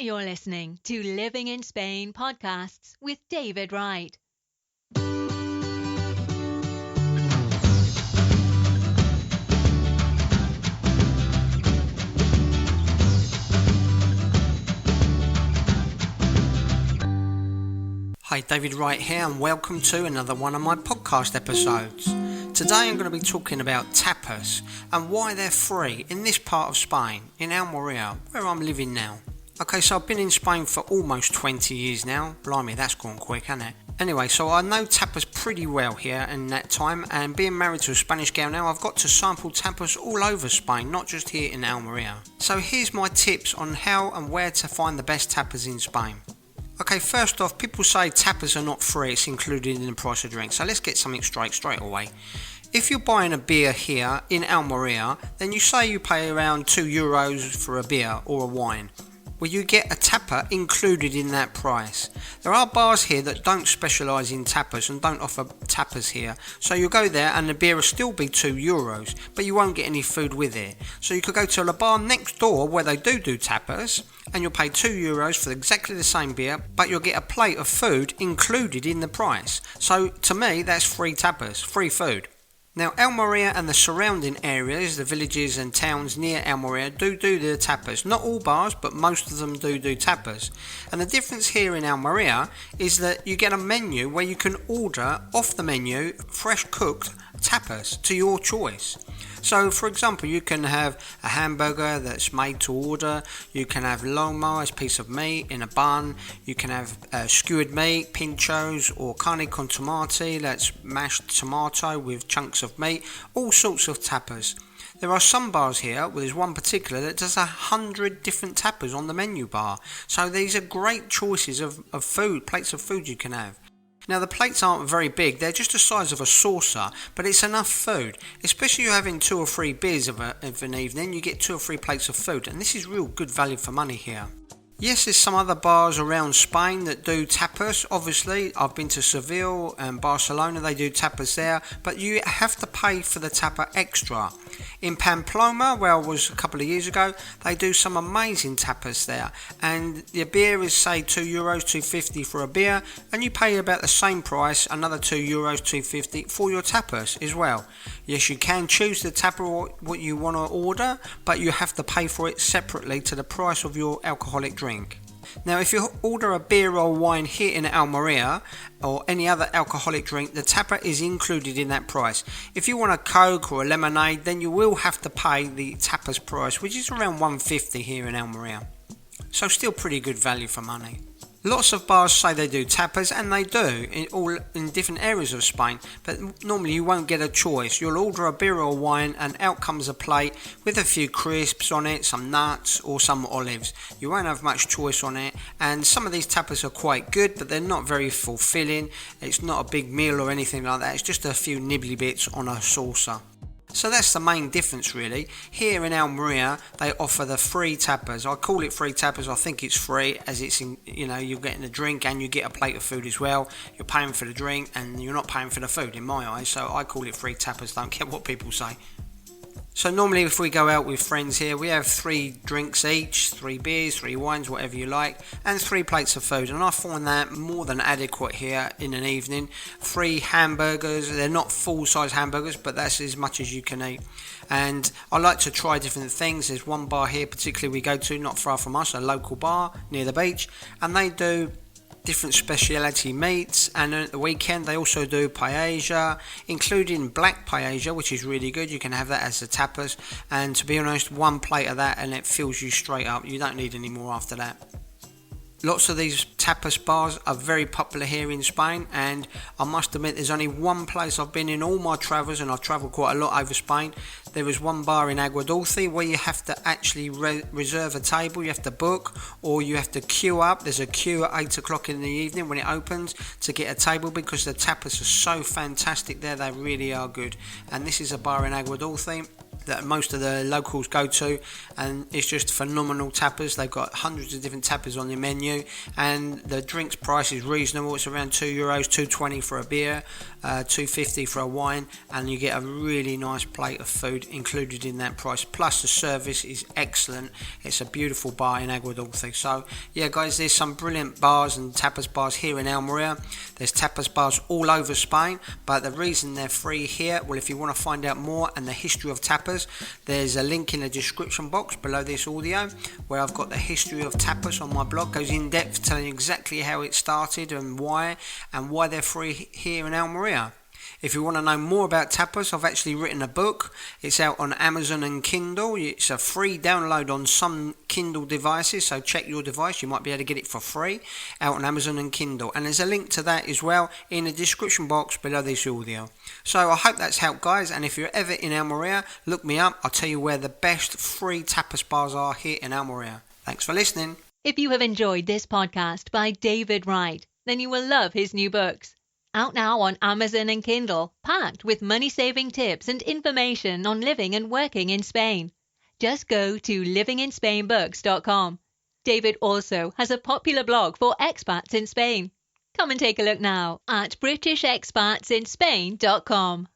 You're listening to Living in Spain podcasts with David Wright. Hi, David Wright here, and welcome to another one of my podcast episodes. Today I'm going to be talking about tapas and why they're free in this part of Spain, in Almeria, where I'm living now. Okay, so I've been in Spain for almost 20 years now. Blimey, that's gone quick, hasn't it? Anyway, so I know tapas pretty well here in that time, and being married to a Spanish girl now, I've got to sample tapas all over Spain, not just here in Almeria. So here's my tips on how and where to find the best tapas in Spain. Okay, first off, people say tapas are not free, it's included in the price of drink. So let's get something straight away. If you're buying a beer here in Almeria, then you say you pay around €2 for a beer or a wine. Well, you get a tapa included in that price. There are bars here that don't specialise in tapas and don't offer tapas here. So you'll go there and the beer will still be €2, but you won't get any food with it. So you could go to a bar next door where they do tapas, and you'll pay €2 for exactly the same beer, but you'll get a plate of food included in the price. So to me, that's free tapas, free food. Now, Almeria and the surrounding areas, the villages and towns near Almeria do the tapas. Not all bars, but most of them do tapas. And the difference here in Almeria is that you get a menu where you can order off the menu fresh cooked tapas to your choice. So, for example, you can have a hamburger that's made to order, you can have lomo as a piece of meat in a bun, you can have skewered meat, pinchos, or carne con tomate, that's mashed tomato with chunks of meat, all sorts of tapas. There are some bars here, well, there's one particular that does 100 different tapas on the menu bar. So these are great choices of food, plates of food you can have. Now, the plates aren't very big, they're just the size of a saucer, but it's enough food. Especially if you're having 2 or 3 beers of an evening, you get 2 or 3 plates of food, and this is real good value for money here. Yes, there's some other bars around Spain that do tapas. Obviously, I've been to Seville and Barcelona, they do tapas there, but you have to pay for the tapa extra. In Pamplona, where I was a couple of years ago, they do some amazing tapas there, and the beer is say €2, €2.50 for a beer, and you pay about the same price, another €2, €2.50 for your tapas as well. Yes, you can choose the tapa what you want to order, but you have to pay for it separately to the price of your alcoholic drink. Now, if you order a beer or wine here in Almeria or any other alcoholic drink, the tapa is included in that price. If you want a Coke or a lemonade, then you will have to pay the tapas price, which is around $1.50 here in Almeria. So still pretty good value for money. Lots of bars say they do tapas, and they do, in different areas of Spain, but normally you won't get a choice. You'll order a beer or wine, and out comes a plate with a few crisps on it, some nuts or some olives. You won't have much choice on it, and some of these tapas are quite good, but they're not very fulfilling. It's not a big meal or anything like that, it's just a few nibbly bits on a saucer. So that's the main difference really. Here in Almeria, they offer the free tapas. I call it free tapas. I think it's free as it's you're getting a drink and you get a plate of food as well. You're paying for the drink and you're not paying for the food in my eyes. So I call it free tapas. Don't care what people say. So normally if we go out with friends here, we have 3 drinks each, 3 beers, 3 wines, whatever you like, and 3 plates of food. And I find that more than adequate here in an evening. 3 hamburgers, they're not full-size hamburgers, but that's as much as you can eat. And I like to try different things. There's one bar here particularly we go to, not far from us, a local bar near the beach, and they do different speciality meats, and at the weekend they also do paella, including black paella, which is really good. You can have that as the tapas, and to be honest, 1 plate of that and it fills you straight up. You don't need any more after that. Lots of these tapas bars are very popular here in Spain, and I must admit there's only one place I've been in all my travels, and I've travelled quite a lot over Spain. There is one bar in Agua Dulce where you have to actually reserve a table, you have to book, or you have to queue up. There's a queue at 8 o'clock in the evening when it opens to get a table, because the tapas are so fantastic there, they really are good. And this is a bar in Agua Dulce. that most of the locals go to, and it's just phenomenal tapas. They've got hundreds of different tapas on their menu, and the drinks price is reasonable. It's around €2, $2.20 for a beer, $2.50 for a wine, and you get a really nice plate of food included in that price. Plus the service is excellent. It's a beautiful bar in Aguadulce. So yeah guys, there's some brilliant bars and tapas bars here in Almeria. There's tapas bars all over Spain, but the reason they're free here, well, if you want to find out more and the history of tapas, there's a link in the description box below this audio where I've got the history of tapas on my blog. Goes in depth telling you exactly how it started and why they're free here in Almeria. If you want to know more about tapas, I've actually written a book. It's out on Amazon and Kindle. It's a free download on some Kindle devices, so check your device. You might be able to get it for free out on Amazon and Kindle. And there's a link to that as well in the description box below this audio. So I hope that's helped, guys. And if you're ever in Almeria, look me up. I'll tell you where the best free tapas bars are here in Almeria. Thanks for listening. If you have enjoyed this podcast by David Wright, then you will love his new books. Out now on Amazon and Kindle, packed with money-saving tips and information on living and working in Spain. Just go to livinginspainbooks.com. David also has a popular blog for expats in Spain. Come and take a look now at britishexpatsinspain.com.